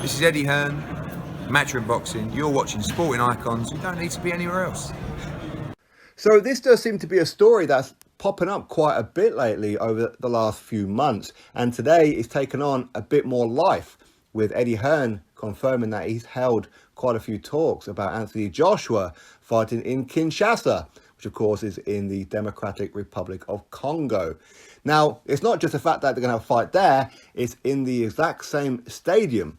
This is Eddie Hearn, Matchroom Boxing. You're watching Sporting Icons. You don't need to be anywhere else. So this does seem to be a story that's popping up quite a bit lately over the last few months. And today it's taken on a bit more life, with Eddie Hearn confirming that he's held quite a few talks about Anthony Joshua fighting in Kinshasa, which of course is in the Democratic Republic of Congo. Now, it's not just the fact that they're going to have a fight there, it's in the exact same stadium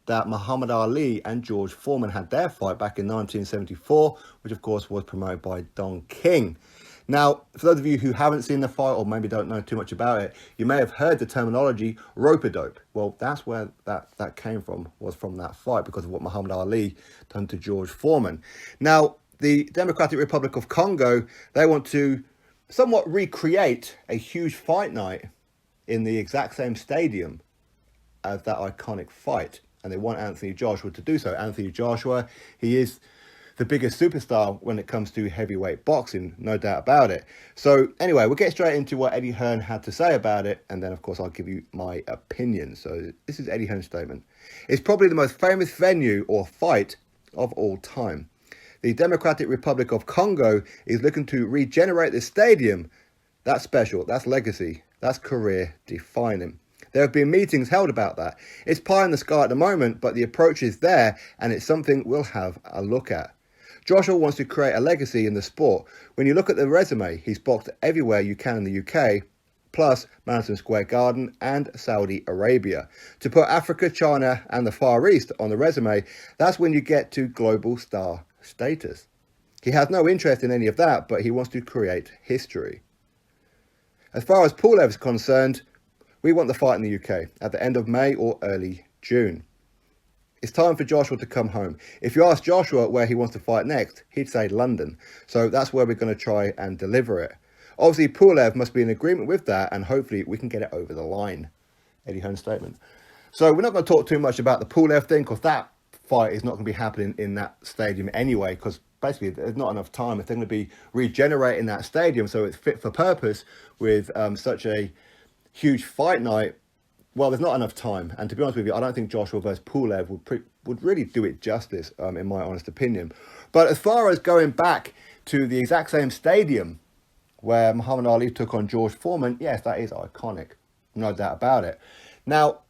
that Muhammad Ali and George Foreman had their fight back in 1974, which of course was promoted by Don King. Now, for those of you who haven't seen the fight or maybe don't know too much about it, you may have heard the terminology rope-a-dope. Well, that's where that came from, was from that fight, because of what Muhammad Ali done to George Foreman. Now, the Democratic Republic of Congo, they want to somewhat recreate a huge fight night in the exact same stadium as that iconic fight. And they want Anthony Joshua to do so. Anthony Joshua, he is the biggest superstar when it comes to heavyweight boxing, no doubt about it. So anyway, we'll get straight into what Eddie Hearn had to say about it, and then of course I'll give you my opinion. So this is Eddie Hearn's statement. It's probably the most famous venue or fight of all time. The Democratic Republic of Congo is looking to regenerate the stadium. That's special, that's legacy, that's career defining. There have been meetings held about that. It's pie in the sky at the moment, but the approach is there, and it's something we'll have a look at. Joshua wants to create a legacy in the sport. When you look at the resume, he's boxed everywhere you can in the UK, plus Madison Square Garden and Saudi Arabia. To put Africa, China and the Far East on the resume, that's when you get to global star status. He has no interest in any of that, but he wants to create history. As far as Pulev is concerned, we want the fight in the UK at the end of May or early June. It's time for Joshua to come home. If you ask Joshua where he wants to fight next, he'd say London. So that's where we're going to try and deliver it. Obviously, Pulev must be in agreement with that, and hopefully we can get it over the line. Eddie Hearn's statement. So we're not going to talk too much about the Pulev thing, because that fight is not going to be happening in that stadium anyway, because basically there's not enough time. If they're going to be regenerating that stadium so it's fit for purpose with such a huge fight night, well, there's not enough time. And to be honest with you, I don't think Joshua versus Pulev would really do it justice, in my honest opinion. But as far as going back to the exact same stadium where Muhammad Ali took on George Foreman, yes, that is iconic, no doubt about it. Now,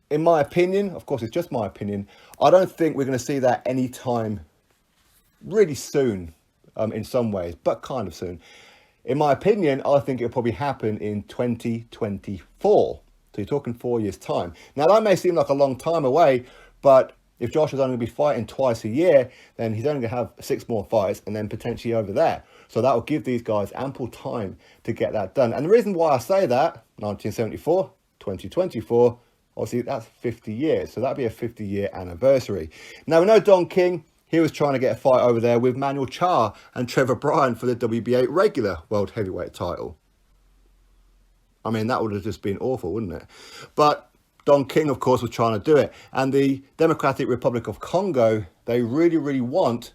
in my opinion, of course it's just my opinion, I don't think we're going to see that anytime really soon, in some ways, but kind of soon. In my opinion, I think it'll probably happen in 2024. So you're talking 4 years' time. Now, that may seem like a long time away, but if Joshua's only going to be fighting twice a year, then he's only going to have 6 more fights and then potentially over there. So that will give these guys ample time to get that done. And the reason why I say that, 1974, 2024, obviously that's 50 years. So that'll be a 50-year anniversary. Now, we know Don King, he was trying to get a fight over there with Manuel Charr and Trevor Bryan for the WBA regular world heavyweight title. I mean, that would have just been awful, wouldn't it? But Don King, of course, was trying to do it. And the Democratic Republic of Congo, they really, really want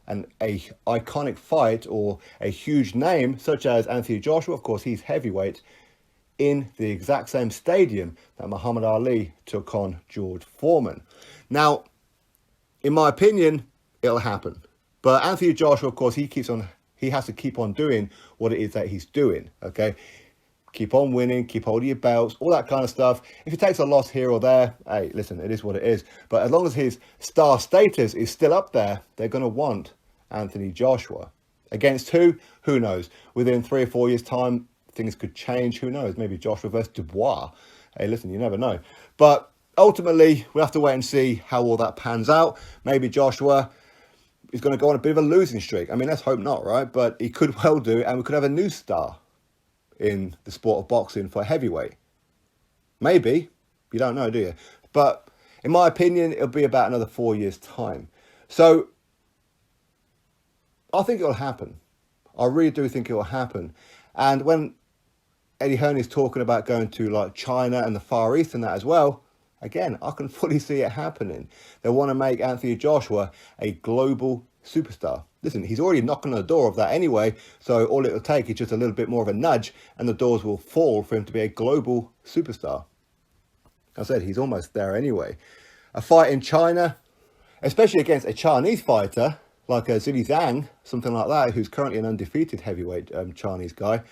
a iconic fight or a huge name, such as Anthony Joshua. Of course, he's heavyweight, in the exact same stadium that Muhammad Ali took on George Foreman. Now, in my opinion, it'll happen. But Anthony Joshua, of course, he has to keep on doing what it is that he's doing, okay? Keep on winning, keep holding your belts, all that kind of stuff. If he takes a loss here or there, hey, listen, it is what it is. But as long as his star status is still up there, they're going to want Anthony Joshua. Against who? Who knows? Within 3 or 4 years' time, things could change. Who knows? Maybe Joshua versus Dubois. Hey, listen, you never know. But ultimately, we'll have to wait and see how all that pans out. Maybe Joshua is going to go on a bit of a losing streak. I mean, let's hope not, right? But he could well do, and we could have a new star in the sport of boxing for heavyweight. Maybe. You don't know, do you? But in my opinion, it'll be about another 4 years' time. So I think it'll happen. I really do think it will happen. And when Eddie Hearn is talking about going to like China and the Far East and that as well, again, I can fully see it happening. They want to make Anthony Joshua a global superstar. Listen, he's already knocking on the door of that anyway, so all it'll take is just a little bit more of a nudge and the doors will fall for him to be a global superstar. I said he's almost there anyway. A fight in China, especially against a Chinese fighter like a Zili Zhang, something like that, who's currently an undefeated heavyweight Chinese guy,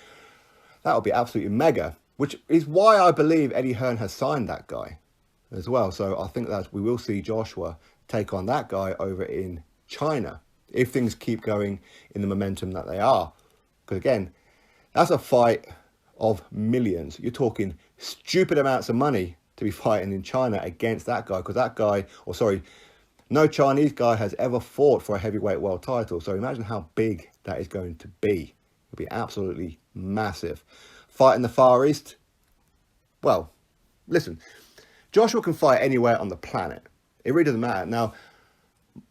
that would be absolutely mega, which is why I believe Eddie Hearn has signed that guy as well. So I think that we will see Joshua take on that guy over in China if things keep going in the momentum that they are. Because again, that's a fight of millions. You're talking stupid amounts of money to be fighting in China against that guy, because that guy, or sorry, no Chinese guy has ever fought for a heavyweight world title. So imagine how big that is going to be. It'll be absolutely massive. Fight in the Far East. Well, listen, Joshua can fight anywhere on the planet. It really doesn't matter. Now,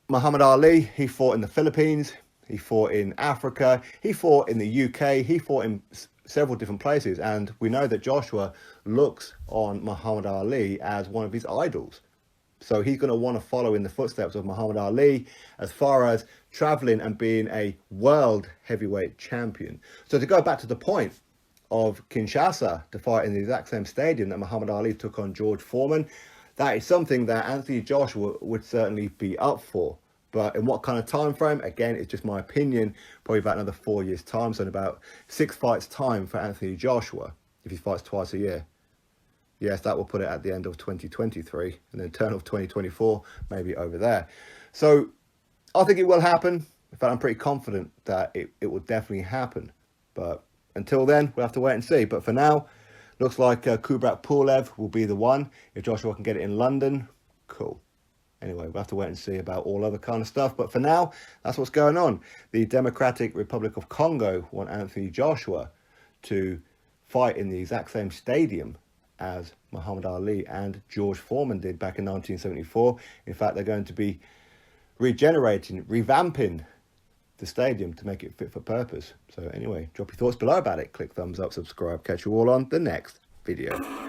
Muhammad Ali, he fought in the Philippines. He fought in Africa. He fought in the UK. He fought in several different places. And we know that Joshua looks on Muhammad Ali as one of his idols. So he's going to want to follow in the footsteps of Muhammad Ali as far as traveling and being a world heavyweight champion. So to go back to the point of Kinshasa to fight in the exact same stadium that Muhammad Ali took on George Foreman, that is something that Anthony Joshua would certainly be up for. But in what kind of time frame? Again, it's just my opinion. Probably about another 4 years' time. So in about 6 fights' time for Anthony Joshua, if he fights twice a year. Yes, that will put it at the end of 2023 and then turn of 2024, maybe over there. So I think it will happen. In fact, I'm pretty confident that it will definitely happen. But until then, we'll have to wait and see. But for now, looks like Kubrat Pulev will be the one. If Joshua can get it in London, cool. Anyway, we'll have to wait and see about all other kind of stuff. But for now, that's what's going on. The Democratic Republic of Congo want Anthony Joshua to fight in the exact same stadium as Muhammad Ali and George Foreman did back in 1974. In fact, they're going to be revamping the stadium to make it fit for purpose. So anyway, drop your thoughts below about it. Click thumbs up, subscribe. Catch you all on the next video.